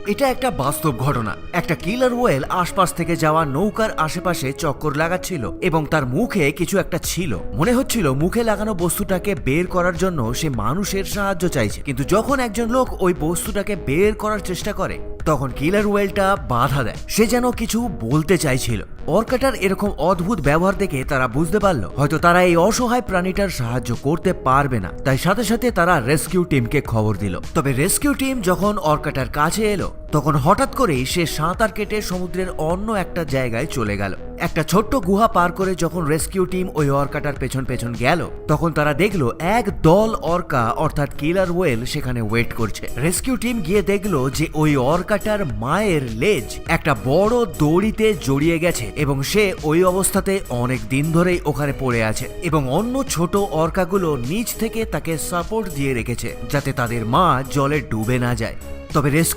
এটা একটা বাস্তব ঘটনা। একটা কিলার ওয়েল আশপাশ থেকে যাওয়া নৌকার আশেপাশে চক্কর লাগাচ্ছিল এবং তার মুখে কিছু একটা ছিল। মনে হচ্ছিল মুখে লাগানো বস্তুটাকে বের করার জন্য সে মানুষের সাহায্য চাইছে, কিন্তু যখন একজন লোক ওই বস্তুটাকে বের করার চেষ্টা করে তখন কিলার ওয়েলটা বাধা দেয়। সে যেন কিছু বলতে চাইছিল। অর্কাটার এরকম অদ্ভুত ব্যবহার দেখে তারা বুঝতে পারল হয়তো তারা এই অসহায় প্রাণীটার সাহায্য করতে পারবে না, তাই সাথে সাথে তারা রেস্কিউ টিমকে খবর দিল। তবে রেস্কিউ টিম যখন অর্কাটার কাছে এলো তখন হঠাৎ করেই সে সাঁতার কেটে সমুদ্রের অন্য একটা জায়গায় চলে গেল। একটা ছোট্ট গুহা পার করে যখন রেস্কিউ টিম ওই অর্কাটার পেছন পেছন গেল তখন তারা দেখলো এক দল অর্কা অর্থাৎ কিলার ওয়েল সেখানে ওয়েট করছে। রেস্কিউ টিম গিয়ে দেখলো যে ওই অর্কাটার মায়ের লেজ একটা বড় দড়িতে জড়িয়ে গেছে এবং সে ওই অবস্থাতে অনেক দিন ধরেই ওখানে পড়ে আছে এবং অন্য ছোট অর্কাগুলো নিচ থেকে তাকে সাপোর্ট দিয়ে রেখেছে যাতে তাদের মা জলে ডুবে না যায়। তবে রেস্কিউ